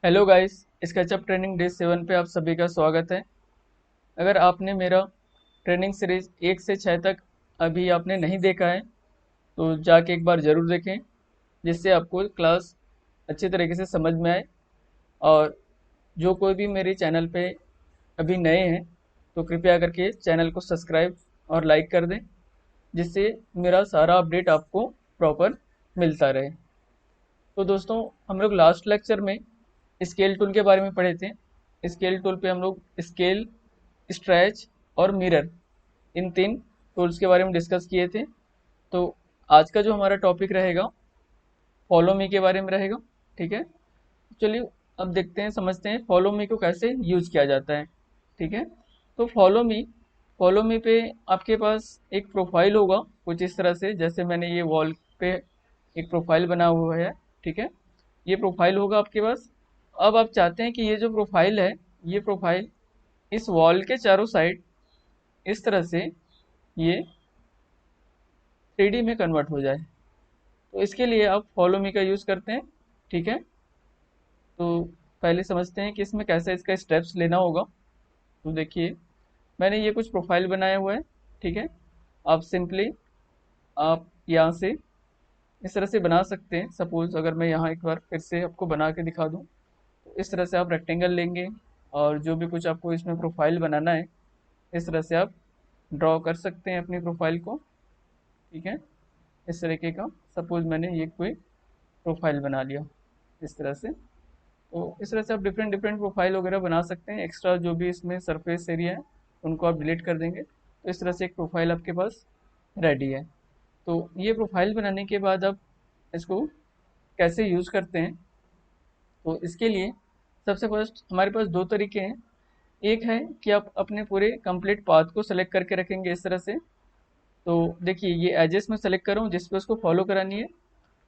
Hello guys, SketchUp training day 7 पे आप सभी का स्वागत है। अगर आपने मेरा ट्रेनिंग सीरीज 1 से 6 तक अभी आपने नहीं देखा है तो जाके एक बार ज़रूर देखें, जिससे आपको क्लास अच्छी तरीके से समझ में आए। और जो कोई भी मेरे चैनल पे अभी नए हैं तो कृपया करके चैनल को सब्सक्राइब और लाइक कर दें, जिससे मेरा सारा अपडेट आपको प्रॉपर मिलता रहे। तो दोस्तों, हम लोग लास्ट लेक्चर में स्केल टूल के बारे में पढ़े थे। स्केल टूल पे हम लोग स्केल, स्ट्रेच और मिरर, इन 3 टूल्स के बारे में डिस्कस किए थे। तो आज का जो हमारा टॉपिक रहेगा, फॉलो मी के बारे में रहेगा। ठीक है, चलिए अब देखते हैं, समझते हैं फॉलो मी को कैसे यूज किया जाता है। ठीक है, तो फॉलो मी पे आपके पास एक प्रोफाइल होगा कुछ इस तरह से, जैसे मैंने ये वॉल पे एक प्रोफाइल बना हुआ है। ठीक है, ये प्रोफाइल होगा आपके पास। अब आप चाहते हैं कि ये जो प्रोफाइल है, ये प्रोफाइल इस वॉल के चारों साइड इस तरह से ये 3D में कन्वर्ट हो जाए। तो इसके लिए आप फॉलो मी का यूज़ करते हैं। ठीक है, तो पहले समझते हैं कि इसमें कैसे इसका स्टेप्स लेना होगा। तो देखिए, मैंने ये कुछ प्रोफाइल बनाया हुआ है। ठीक है, आप सिंपली आप यहाँ से इस तरह से बना सकते हैं। सपोज अगर मैं यहाँ एक बार फिर से आपको बना के दिखा दूँ, तो इस तरह से आप रेक्टेंगल लेंगे और जो भी कुछ आपको इसमें प्रोफाइल बनाना है, इस तरह से आप ड्रॉ कर सकते हैं अपनी प्रोफाइल को। ठीक है, इस तरीके का सपोज मैंने ये कोई प्रोफाइल बना लिया इस तरह से। तो इस तरह से आप डिफरेंट डिफरेंट प्रोफाइल वगैरह बना सकते हैं। एक्स्ट्रा जो भी इसमें सरफेस एरिया है उनको आप डिलीट कर देंगे, तो इस तरह से एक प्रोफाइल आपके पास रेडी है। तो ये प्रोफाइल बनाने के बाद आप इसको कैसे यूज़ करते हैं, तो इसके लिए सबसे फर्स्ट हमारे पास 2 तरीके हैं। एक है कि आप अपने पूरे कंप्लीट पाथ को सेलेक्ट करके रखेंगे इस तरह से। तो देखिए, ये एजेस में सेलेक्ट कर रहा हूँ जिस पे उसको फॉलो करानी है।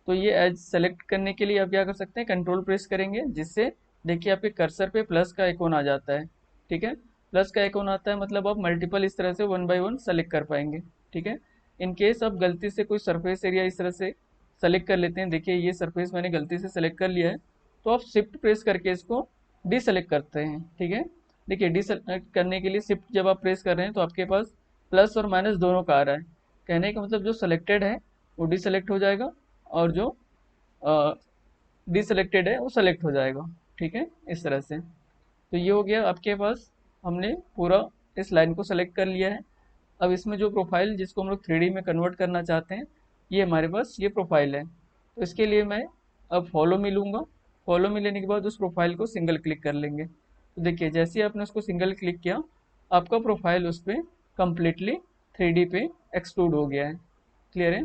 तो ये एज सेलेक्ट करने के लिए आप क्या कर सकते हैं, कंट्रोल प्रेस करेंगे, जिससे देखिए आपके कर्सर पे प्लस का आइकॉन आ जाता है। ठीक है, प्लस का आइकॉन आता है मतलब आप मल्टीपल इस तरह से 1 बाय 1 सेलेक्ट कर पाएंगे। ठीक है, इन केस आप गलती से कोई सरफेस एरिया इस तरह से सेलेक्ट कर लेते हैं, देखिए ये सरफेस मैंने गलती से सेलेक्ट कर लिया है, तो आप शिफ्ट प्रेस करके इसको डीसेलेक्ट करते हैं। ठीक है, देखिए डीसेलेक्ट करने के लिए शिफ्ट जब आप प्रेस कर रहे हैं तो आपके पास प्लस और माइनस दोनों का आ रहा है। कहने का मतलब जो सेलेक्टेड है वो डीसेलेक्ट हो जाएगा, और जो डिसलेक्टेड है वो सेलेक्ट हो जाएगा। ठीक है, इस तरह से। तो ये हो गया आपके पास, हमने पूरा इस लाइन को सेलेक्ट कर लिया है। अब इसमें जो प्रोफाइल जिसको हम लोग 3D में कन्वर्ट करना चाहते हैं, ये हमारे पास ये प्रोफाइल है। तो इसके लिए मैं अब फॉलो मी लूँगा। फॉलो मी लेने के बाद उस प्रोफाइल को सिंगल क्लिक कर लेंगे। तो देखिए, जैसे ही आपने उसको सिंगल क्लिक किया, आपका प्रोफाइल उस पर कम्प्लीटली 3D पे एक्सट्रूड हो गया है। क्लियर है?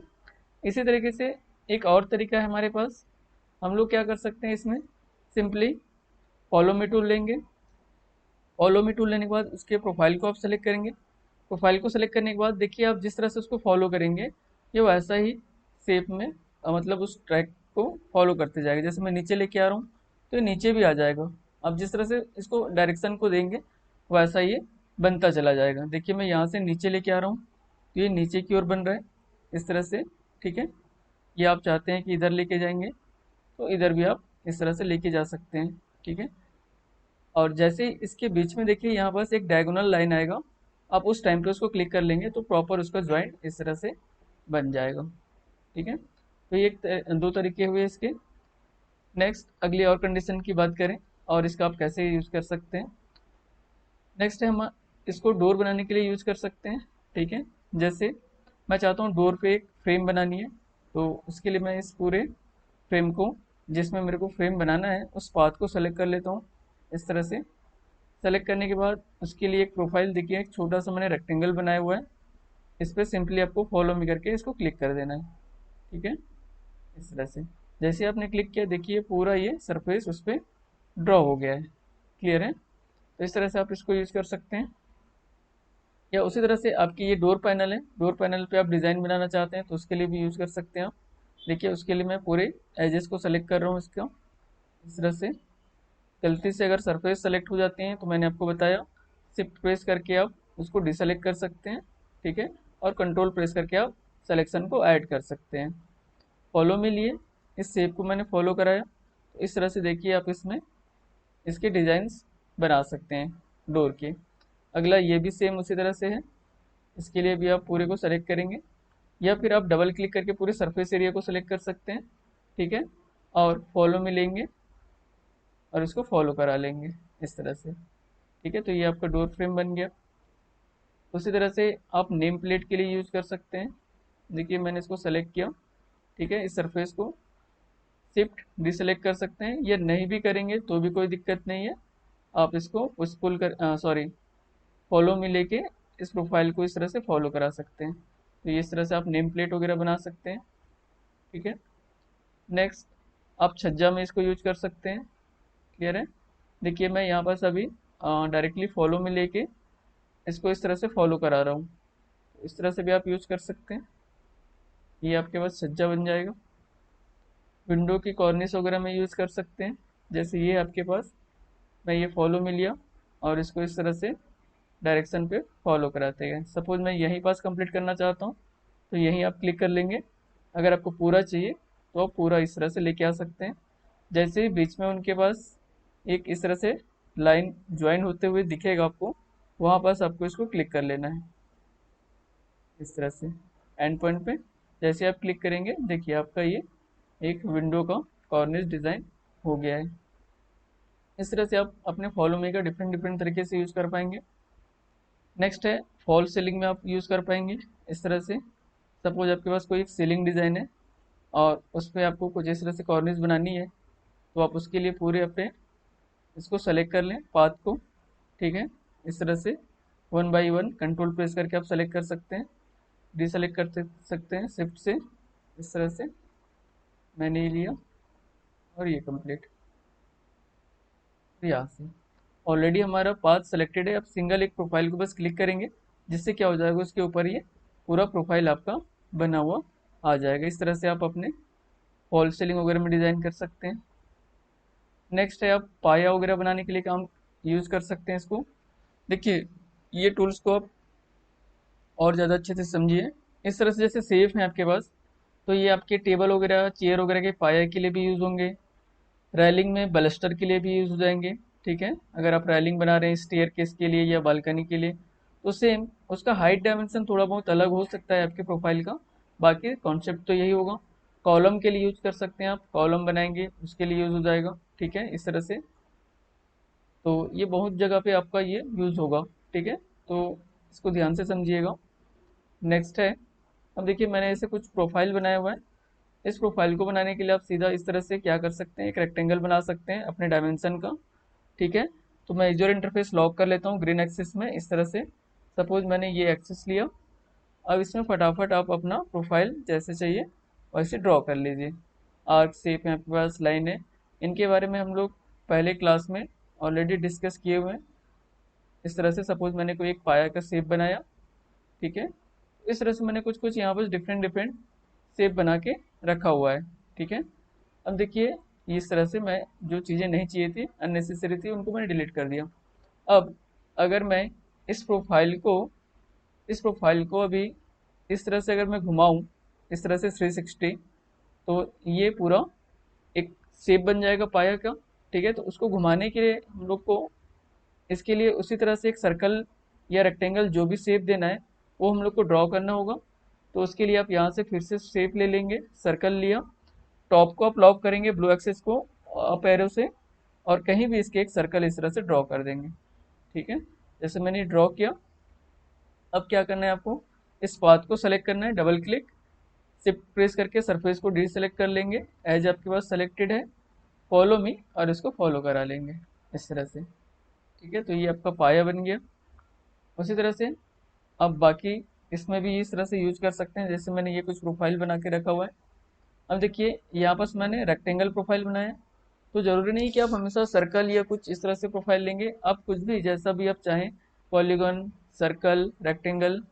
इसी तरीके से एक और तरीका है हमारे पास। हम लोग क्या कर सकते हैं इसमें, सिंपली फॉलो मी टूल लेंगे। फॉलो मी टूल लेने के बाद उसके प्रोफाइल को आप सेलेक्ट करेंगे। प्रोफाइल को सेलेक्ट करने के बाद देखिए, आप जिस तरह से उसको फॉलो करेंगे, ये वैसा ही शेप में मतलब उस ट्रैक को फॉलो करते जाएगा। जैसे मैं नीचे लेके आ रहा हूँ तो ये नीचे भी आ जाएगा। आप जिस तरह से इसको डायरेक्शन को देंगे वैसा ये बनता चला जाएगा। देखिए, मैं यहाँ से नीचे लेके आ रहा हूँ तो ये नीचे की ओर बन रहा है इस तरह से। ठीक है, ये आप चाहते हैं कि इधर लेके जाएंगे तो इधर भी आप इस तरह से लेके जा सकते हैं। ठीक है, और जैसे ही इसके बीच में देखिए यहाँ पास एक डायगोनल लाइन आएगा, आप उस टाइम पे उसको क्लिक कर लेंगे तो प्रॉपर उसका ज्वाइंट इस तरह से बन जाएगा। ठीक है, तो ये 2 तरीके हुए इसके। नेक्स्ट अगली और कंडीशन की बात करें और इसका आप कैसे यूज़ कर सकते हैं। नेक्स्ट है, हम इसको डोर बनाने के लिए यूज़ कर सकते हैं। ठीक है, जैसे मैं चाहता हूँ डोर पे एक फ्रेम बनानी है, तो उसके लिए मैं इस पूरे फ्रेम को, जिसमें मेरे को फ्रेम बनाना है, उस पाथ को सेलेक्ट कर लेता हूँ इस तरह से। सेलेक्ट करने के बाद उसके लिए एक प्रोफाइल देखिए, एक छोटा सा मैंने रेक्टेंगल बनाया हुआ है, इस पर सिंपली आपको फॉलो मी करके इसको क्लिक कर देना है। ठीक है, इस तरह से जैसे आपने क्लिक किया, देखिए पूरा ये सरफेस उस पर ड्रॉ हो गया है। क्लियर है? तो इस तरह से आप इसको यूज़ कर सकते हैं। या उसी तरह से आपकी ये डोर पैनल है, डोर पैनल पे आप डिज़ाइन बनाना चाहते हैं तो उसके लिए भी यूज़ कर सकते हैं आप। देखिए, उसके लिए मैं पूरे एजेस को सेलेक्ट कर रहा हूँ इसका इस तरह से। गलती से अगर सरफेस सेलेक्ट हो जाती हैं तो मैंने आपको बताया, शिफ्ट प्रेस करके आप उसको डिसेलेक्ट कर सकते हैं। ठीक है, और कंट्रोल प्रेस करके आप सेलेक्शन को ऐड कर सकते हैं। फॉलो में लिए इस शेप को मैंने फॉलो कराया, तो इस तरह से देखिए आप इसमें इसके डिजाइन्स बना सकते हैं डोर के। अगला ये भी सेम उसी तरह से है, इसके लिए भी आप पूरे को सेलेक्ट करेंगे, या फिर आप डबल क्लिक करके पूरे सरफेस एरिया को सेलेक्ट कर सकते हैं, ठीक है, और फॉलो में लेंगे और इसको फॉलो करा लेंगे इस तरह से, ठीक है। तो ये आपका डोर फ्रेम बन गया। उसी तरह से आप नेम प्लेट के लिए यूज कर सकते हैं। देखिए मैंने इसको सेलेक्ट किया, ठीक है, इस सरफेस को शिफ्ट डिसेलेक्ट कर सकते हैं, या नहीं भी करेंगे तो भी कोई दिक्कत नहीं है। आप इसको पुश पुल कर सॉरी फॉलो में लेके इस प्रोफाइल को इस तरह से फॉलो करा सकते हैं। तो इस तरह से आप नेम प्लेट वगैरह बना सकते हैं, ठीक है। नेक्स्ट आप छज्जा में इसको यूज कर सकते हैं। क्लियर है। देखिए मैं यहाँ पास अभी डायरेक्टली फॉलो में लेके इसको इस तरह से फॉलो करा रहा हूँ। इस तरह से भी आप यूज कर सकते हैं, ये आपके पास छज्जा बन जाएगा। विंडो की कॉर्निश वगैरह में यूज कर सकते हैं, जैसे ये आपके पास मैं ये फॉलो में लिया और इसको इस तरह से डायरेक्शन पे फॉलो कराते गए। सपोज मैं यहीं पास कंप्लीट करना चाहता हूँ तो यहीं आप क्लिक कर लेंगे। अगर आपको पूरा चाहिए तो आप पूरा इस तरह से लेके आ सकते हैं। जैसे ही बीच में उनके पास एक इस तरह से लाइन ज्वाइन होते हुए दिखेगा आपको, वहाँ पास आपको इसको क्लिक कर लेना है इस तरह से एंड पॉइंट पे। जैसे आप क्लिक करेंगे देखिए आपका ये एक विंडो का कॉर्निश डिज़ाइन हो गया है। इस तरह से आप अपने फॉलो मी का डिफरेंट डिफरेंट तरीके से यूज़ कर पाएंगे। नेक्स्ट है फॉल सीलिंग में आप यूज़ कर पाएंगे इस तरह से। सपोज आपके पास कोई एक सीलिंग डिज़ाइन है और उस पर आपको कुछ इस तरह से कॉर्निश बनानी है, तो आप उसके लिए पूरे अपने इसको सेलेक्ट कर लें पाथ को, ठीक है। इस तरह से one by one control press करके आप सेलेक्ट कर सकते हैं, डिसेलेक्ट कर सकते हैं शिफ्ट से इस तरह से। मैंने ये लिया और ये कंप्लीट यहाँ से ऑलरेडी हमारा पाथ सेलेक्टेड है। अब सिंगल एक प्रोफाइल को बस क्लिक करेंगे, जिससे क्या हो जाएगा उसके ऊपर ये पूरा प्रोफाइल आपका बना हुआ आ जाएगा। इस तरह से आप अपने फॉल सीलिंग वगैरह में डिज़ाइन कर सकते हैं। नेक्स्ट है आप पाया वगैरह बनाने के लिए काम यूज़ कर सकते हैं इसको। देखिए ये टूल्स को आप और ज़्यादा अच्छे से समझिए। इस तरह से जैसे सेफ है आपके पास, तो ये आपके टेबल वगैरह चेयर वगैरह के पाया के लिए भी यूज़ होंगे, रैलिंग में बलस्टर के लिए भी यूज़ हो जाएंगे, ठीक है। अगर आप रैलिंग बना रहे हैं स्टेयर केस के लिए या बालकनी के लिए, तो सेम उसका हाइट डायमेंशन थोड़ा बहुत अलग हो सकता है आपके प्रोफाइल का, बाकी कॉन्सेप्ट तो यही होगा। कॉलम के लिए यूज कर सकते हैं, आप कॉलम बनाएंगे उसके लिए यूज हो जाएगा, ठीक है, इस तरह से। तो ये बहुत जगह पे आपका ये यूज होगा, ठीक है, तो इसको ध्यान से समझिएगा। नेक्स्ट है, अब देखिए मैंने ऐसे कुछ प्रोफाइल बनाया हुआ है। इस प्रोफाइल को बनाने के लिए आप सीधा इस तरह से क्या कर सकते हैं, एक रेक्टेंगल बना सकते हैं अपने डायमेंशन का, ठीक है। तो मैं यूजर इंटरफेस लॉक कर लेता हूँ ग्रीन एक्सिस में इस तरह से। सपोज मैंने ये एक्सिस लिया। अब इसमें फटाफट आप अपना प्रोफाइल जैसे चाहिए वैसे ड्रॉ कर लीजिए। आर्क शेप है आपके पास, लाइन है, इनके बारे में हम लोग पहले क्लास में ऑलरेडी डिस्कस किए हुए हैं। इस तरह से सपोज मैंने कोई एक पाया का शेप बनाया, ठीक है। इस तरह से मैंने कुछ कुछ यहाँ पर डिफरेंट डिफरेंट शेप बना के रखा हुआ है, ठीक है। अब देखिए इस तरह से मैं जो चीज़ें नहीं चाहिए थी, अननेसेसरी थी, उनको मैंने डिलीट कर दिया। अब अगर मैं इस प्रोफाइल को इस प्रोफाइल को अभी इस तरह से अगर मैं घुमाऊं इस तरह से 360, तो ये पूरा एक शेप बन जाएगा पाया का, ठीक है। तो उसको घुमाने के लिए हम लोग को इसके लिए उसी तरह से एक सर्कल या रेक्टेंगल जो भी शेप देना है वो हम लोग को ड्रॉ करना होगा। तो उसके लिए आप यहाँ से फिर से शेप ले लेंगे, सर्कल लिया, टॉप को आप लॉक करेंगे ब्लू एक्सिस को अप एरो से, और कहीं भी इसके एक सर्कल इस तरह से ड्रॉ कर देंगे, ठीक है। जैसे मैंने ड्रॉ किया। अब क्या करना है आपको, इस पाथ को सेलेक्ट करना है, डबल क्लिक शिफ्ट प्रेस करके सरफेस को डीसेलेक्ट कर लेंगे, एज आपके पास सेलेक्टेड है, फॉलो मी, और इसको फॉलो करा लेंगे इस तरह से, ठीक है। तो ये आपका पाया बन गया। उसी तरह से अब बाकी इसमें भी इस तरह से यूज कर सकते हैं, जैसे मैंने ये कुछ प्रोफाइल बना के रखा हुआ है। अब देखिए यहाँ पास मैंने रेक्टेंगल प्रोफाइल बनाया है, तो जरूरी नहीं कि आप हमेशा सर्कल या कुछ इस तरह से प्रोफाइल लेंगे, आप कुछ भी जैसा भी आप चाहें, पॉलीगन, सर्कल, रेक्टेंगल,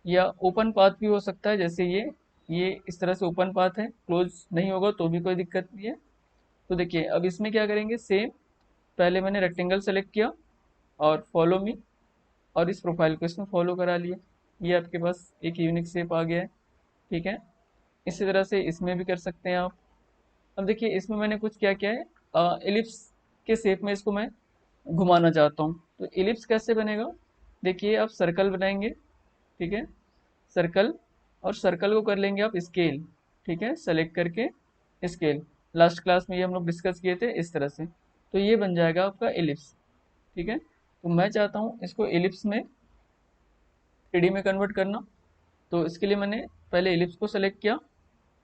या ओपन पाथ भी हो सकता है। जैसे ये इस तरह से ओपन पाथ है, क्लोज नहीं होगा तो भी कोई दिक्कत नहीं है। तो देखिए अब इसमें क्या करेंगे, सेम पहले मैंने रेक्टेंगल सेलेक्ट किया और फॉलो मी, और इस प्रोफाइल को इसमें फॉलो करा लिया। ये आपके पास एक यूनिक शेप आ गया है, ठीक है। इसी तरह से इसमें भी कर सकते हैं आप। अब देखिए इसमें मैंने कुछ क्या किया है, एलिप्स के शेप में इसको मैं घुमाना चाहता हूँ। तो इलिप्स कैसे बनेगा, देखिए आप सर्कल बनाएंगे, ठीक है, सर्कल, और सर्कल को कर लेंगे आप स्केल, ठीक है, सेलेक्ट करके स्केल, लास्ट क्लास में ये हम लोग डिस्कस किए थे इस तरह से। तो ये बन जाएगा आपका एलिप्स, ठीक है। तो मैं चाहता हूँ इसको एलिप्स में 3D में कन्वर्ट करना। तो इसके लिए मैंने पहले एलिप्स को सेलेक्ट किया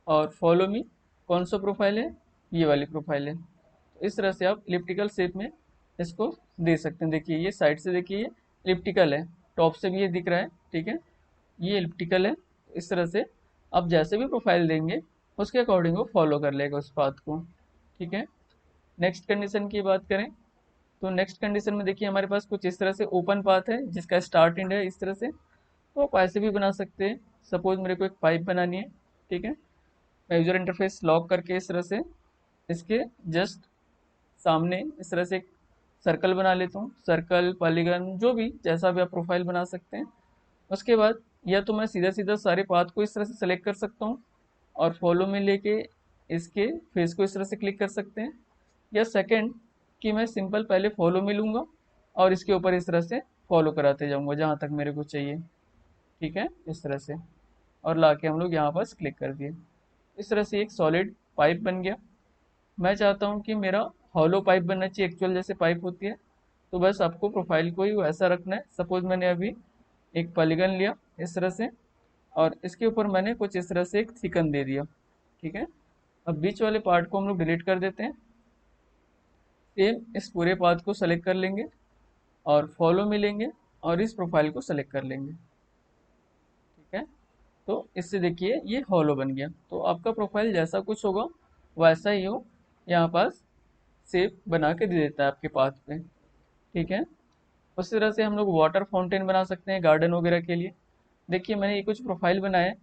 और फॉलो मी, कौन सा प्रोफाइल है, ये वाली प्रोफाइल है। तो इस तरह से आप इलिप्टिकल शेप में इसको दे सकते हैं। देखिए ये साइड से देखिए ये इलिप्टिकल है, टॉप से भी ये दिख रहा है, ठीक है, ये इलिप्टिकल है। इस तरह से आप जैसे भी प्रोफाइल देंगे उसके अकॉर्डिंग वो फॉलो कर लेगा उस पाथ को, ठीक है। नेक्स्ट कंडीशन की बात करें तो नेक्स्ट कंडीशन में देखिए हमारे पास कुछ इस तरह से ओपन पाथ है जिसका स्टार्ट एंड है इस तरह से। तो आप ऐसे भी बना सकते हैं। सपोज मेरे को एक पाइप बनानी है, ठीक है, मैं यूजर इंटरफेस लॉक करके इस तरह से इसके जस्ट सामने इस तरह से एक सर्कल बना लेता हूँ, सर्कल, पॉलीगन, जो भी जैसा भी आप प्रोफाइल बना सकते हैं। उसके बाद या तो मैं सीधा सीधा सारे पाथ को इस तरह से सेलेक्ट कर सकता हूँ और फॉलो में लेके इसके फेस को इस तरह से क्लिक कर सकते हैं, या सेकंड कि मैं सिंपल पहले फॉलो में लूँगा और इसके ऊपर इस तरह से फॉलो कराते जाऊँगा जहाँ तक मेरे को चाहिए, ठीक है, इस तरह से, और लाके हम लोग यहाँ पर क्लिक कर दिए। इस तरह से एक सॉलिड पाइप बन गया। मैं चाहता हूँ कि मेरा हॉलो पाइप बनना चाहिए, एक्चुअल जैसे पाइप होती है। तो बस आपको प्रोफाइल को ही वैसा रखना है। सपोज मैंने अभी एक पॉलीगन लिया इस तरह से और इसके ऊपर मैंने कुछ इस तरह से एक थिकन दे दिया, ठीक है। अब बीच वाले पार्ट को हम लोग डिलीट कर देते हैं। सेम इस पूरे पाथ को सेलेक्ट कर लेंगे और फॉलो में लेंगे और इस प्रोफाइल को सेलेक्ट कर लेंगे, ठीक है। तो इससे देखिए ये हॉलो बन गया। तो आपका प्रोफाइल जैसा कुछ होगा वैसा ही हो यहाँ पास शेप बना के दे देता है आपके पाथ पे, ठीक है। उसी तरह से हम लोग वाटर फाउंटेन बना सकते हैं गार्डन वगैरह के लिए। देखिए मैंने ये कुछ प्रोफाइल बनाया है।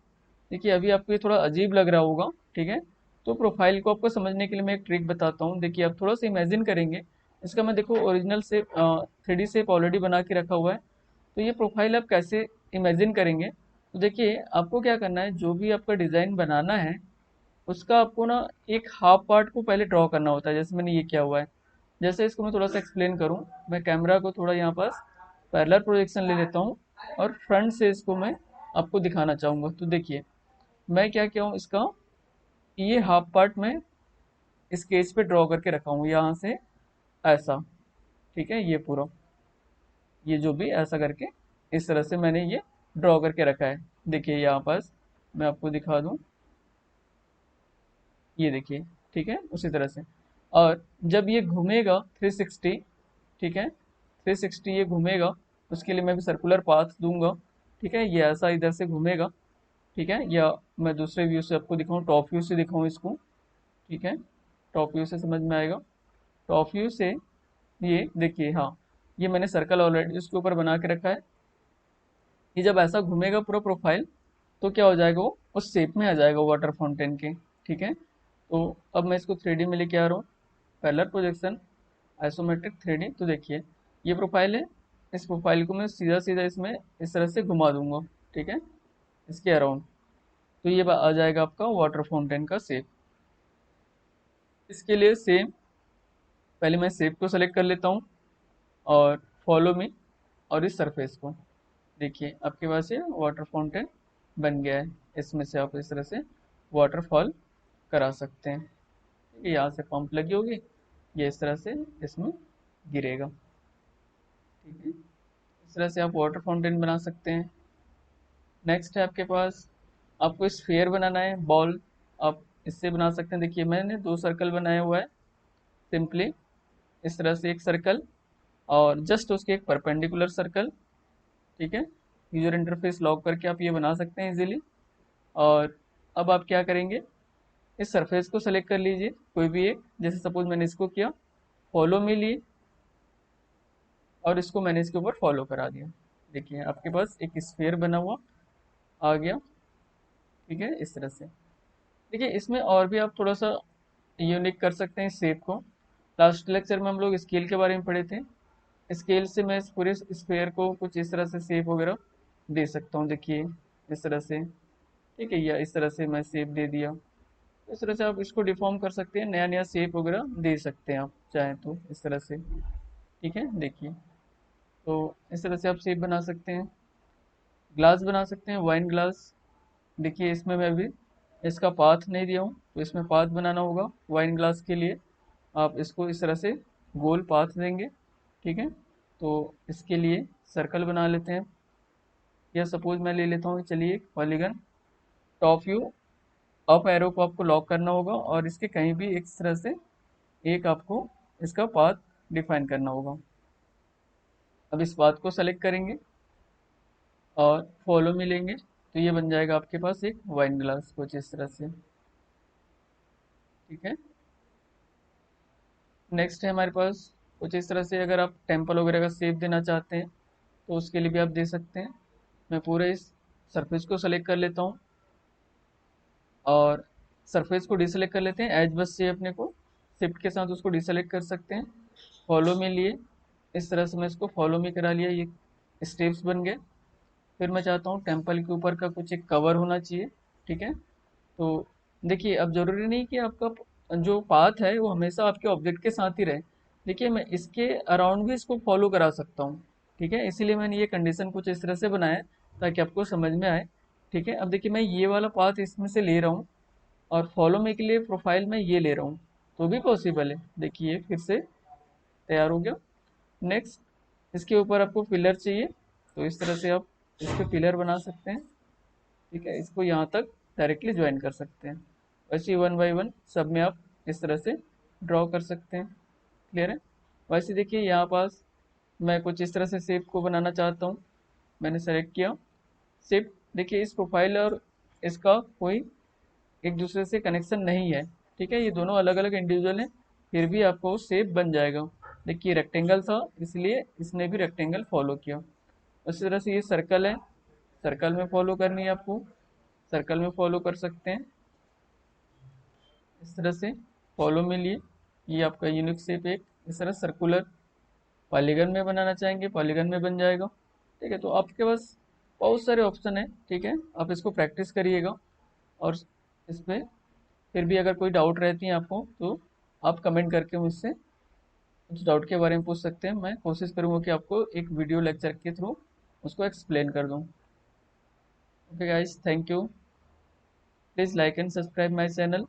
देखिए अभी आपको ये थोड़ा अजीब लग रहा होगा, ठीक है। तो प्रोफाइल को आपको समझने के लिए मैं एक ट्रिक बताता हूँ। देखिए आप थोड़ा सा इमेजिन करेंगे, इसका मैं देखो ओरिजिनल से 3D शेप ऑलरेडी बना के रखा हुआ है। तो ये प्रोफाइल आप कैसे इमेजिन करेंगे, तो देखिए आपको क्या करना है, जो भी आपका डिज़ाइन बनाना है उसका आपको ना एक हाफ पार्ट को पहले ड्रॉ करना होता है, जैसे मैंने ये किया हुआ है। जैसे इसको मैं थोड़ा सा एक्सप्लेन करूँ, मैं कैमरा को थोड़ा यहाँ पास पैरेलल प्रोजेक्शन ले लेता हूँ और फ्रंट से इसको मैं आपको दिखाना चाहूँगा। तो देखिए मैं क्या किया हूँ, इसका ये हाफ पार्ट में स्केच पे ड्रॉ करके रखा हूँ यहाँ से ऐसा, ठीक है, ये पूरा, ये जो भी ऐसा करके इस तरह से मैंने ये ड्रॉ करके रखा है। देखिए यहाँ पास मैं आपको दिखा दूँ, ये देखिए, ठीक है, उसी तरह से। और जब ये घूमेगा 360, ठीक है, 360 ये घूमेगा, उसके लिए मैं भी सर्कुलर पाथ दूंगा, ठीक है, ये ऐसा इधर से घूमेगा, ठीक है, या मैं दूसरे व्यू से आपको दिखाऊं, टॉप व्यू से दिखाऊं इसको, ठीक है, टॉप व्यू से समझ में आएगा। टॉप व्यू से ये देखिए, हाँ, ये मैंने सर्कल ऑलरेडी इसके ऊपर बना के रखा है। ये जब ऐसा घूमेगा पूरा प्रोफाइल तो क्या हो जाएगा, वो उस शेप में आ जाएगा वाटर फाउंटेन के, ठीक है। तो अब मैं इसको 3D में लेके आ रहा हूँ, पैरेलल प्रोजेक्शन, आइसोमेट्रिक 3D। तो देखिए ये प्रोफाइल है, इस प्रोफाइल को मैं सीधा सीधा इसमें इस तरह से घुमा दूंगा, ठीक है, इसके अराउंड। तो ये आ जाएगा आपका वाटर फाउंटेन का शेप। इसके लिए सेम, पहले मैं शेप को सेलेक्ट कर लेता हूँ और फॉलो मी और इस सरफेस को, देखिए आपके पास ये वाटर फाउंटेन बन गया है। इसमें से आप इस तरह से वाटरफॉल करा सकते हैं। ये यहाँ से पंप लगी होगी, ये इस तरह से इसमें गिरेगा, ठीक है। इस तरह से आप वाटर फाउंटेन बना सकते हैं। नेक्स्ट है आपके पास, आपको स्फीयर बनाना है, बॉल, आप इससे बना सकते हैं। देखिए मैंने 2 सर्कल बनाया हुआ है, सिंपली इस तरह से एक सर्कल और जस्ट उसके एक परपेंडिकुलर सर्कल, ठीक है। यूजर इंटरफेस लॉक करके आप ये बना सकते हैं इजीली। और अब आप क्या करेंगे, इस सरफेस को सेलेक्ट कर लीजिए कोई भी एक, जैसे सपोज मैंने इसको किया, फॉलो में लिए और इसको मैंने इसके ऊपर फॉलो करा दिया। देखिए आपके पास एक स्फीयर बना हुआ आ गया, ठीक है, इस तरह से। देखिए इसमें और भी आप थोड़ा सा यूनिक कर सकते हैं शेप को। लास्ट लेक्चर में हम लोग स्केल के बारे में पढ़े थे। स्केल से मैं इस पूरे स्फीयर को कुछ इस तरह से शेप वगैरह दे सकता हूँ, देखिए इस तरह से, ठीक है, या इस तरह से मैं शेप दे दिया। इस तरह से आप इसको डिफॉर्म कर सकते हैं, नया नया शेप वगैरह दे सकते हैं आप चाहें तो इस तरह से। ठीक है, देखिए तो इस तरह से आप शेप बना सकते हैं। ग्लास बना सकते हैं, वाइन ग्लास। देखिए इसमें मैं अभी इसका पाथ नहीं दिया हूँ, तो इसमें पाथ बनाना होगा वाइन ग्लास के लिए। आप इसको इस तरह से गोल पाथ देंगे। ठीक है, तो इसके लिए सर्कल बना लेते हैं, या सपोज मैं ले लेता हूँ, चलिए polygon. Top view, up arrow को आपको लॉक करना होगा और इसके कहीं भी एक तरह से एक आपको इसका पाथ डिफाइन करना होगा। अब इस पाथ को सेलेक्ट करेंगे और फॉलो में लेंगे, तो ये बन जाएगा आपके पास एक वाइन ग्लास कुछ इस तरह से। ठीक है, नेक्स्ट है हमारे पास कुछ इस तरह से, अगर आप टेम्पल वगैरह का शेप देना चाहते हैं तो उसके लिए भी आप दे सकते हैं। मैं पूरे इस सरफेस को सेलेक्ट कर लेता हूँ और सरफेस को डिसेलेक्ट कर लेते हैं एज बस से, अपने को शिफ्ट के साथ उसको डिसेलेक्ट कर सकते हैं। फॉलो में लिए, इस तरह से मैं इसको फॉलो में करा लिया, ये स्टेप्स बन गए। फिर मैं चाहता हूँ टेम्पल के ऊपर का कुछ एक कवर होना चाहिए। ठीक है, तो देखिए अब जरूरी नहीं कि आपका जो पाथ है वो हमेशा आपके ऑब्जेक्ट के साथ ही रहे। देखिए मैं इसके अराउंड भी इसको फॉलो करा सकता हूँ। ठीक है, इसीलिए मैंने ये कंडीशन कुछ इस तरह से बनाया है ताकि आपको समझ में आए। ठीक है, अब देखिए मैं ये वाला पाथ इसमें से ले रहा हूँ और फॉलो में के लिए प्रोफाइल में ये ले रहा हूँ, तो भी पॉसिबल है। देखिए फिर से तैयार हो गया। नेक्स्ट, इसके ऊपर आपको पिलर चाहिए, तो इस तरह से आप इसके पिलर बना सकते हैं। ठीक है, इसको यहाँ तक डायरेक्टली ज्वाइन कर सकते हैं। वैसे वन बाई वन सब में आप इस तरह से ड्रॉ कर सकते हैं। क्लियर है? वैसे देखिए यहाँ पास मैं कुछ इस तरह से शेप को बनाना चाहता हूँ, मैंने सेलेक्ट किया शेप। देखिए इस प्रोफाइल और इसका कोई एक दूसरे से कनेक्शन नहीं है। ठीक है, ये दोनों अलग अलग इंडिविजुअल हैं, फिर भी आपको शेप बन जाएगा। देखिए रेक्टेंगल था इसलिए इसने भी रेक्टेंगल फॉलो किया। उसी तरह से ये सर्कल है, सर्कल में फॉलो करनी है आपको, सर्कल में फॉलो कर सकते हैं इस तरह से। फॉलो में लिए ये आपका यूनिक शेप एक इस तरह सर्कुलर पॉलीगन में बनाना चाहेंगे पॉलीगन में बन जाएगा। ठीक है, तो आपके पास बहुत सारे ऑप्शन है। ठीक है, आप इसको प्रैक्टिस करिएगा और इस पे फिर भी अगर कोई डाउट रहती है आपको तो आप कमेंट करके मुझसे उस डाउट के बारे में पूछ सकते हैं। मैं कोशिश करूँगा कि आपको एक वीडियो लेक्चर के थ्रू उसको एक्सप्लेन कर दूँ। Okay guys, thank you. Please like and subscribe my channel.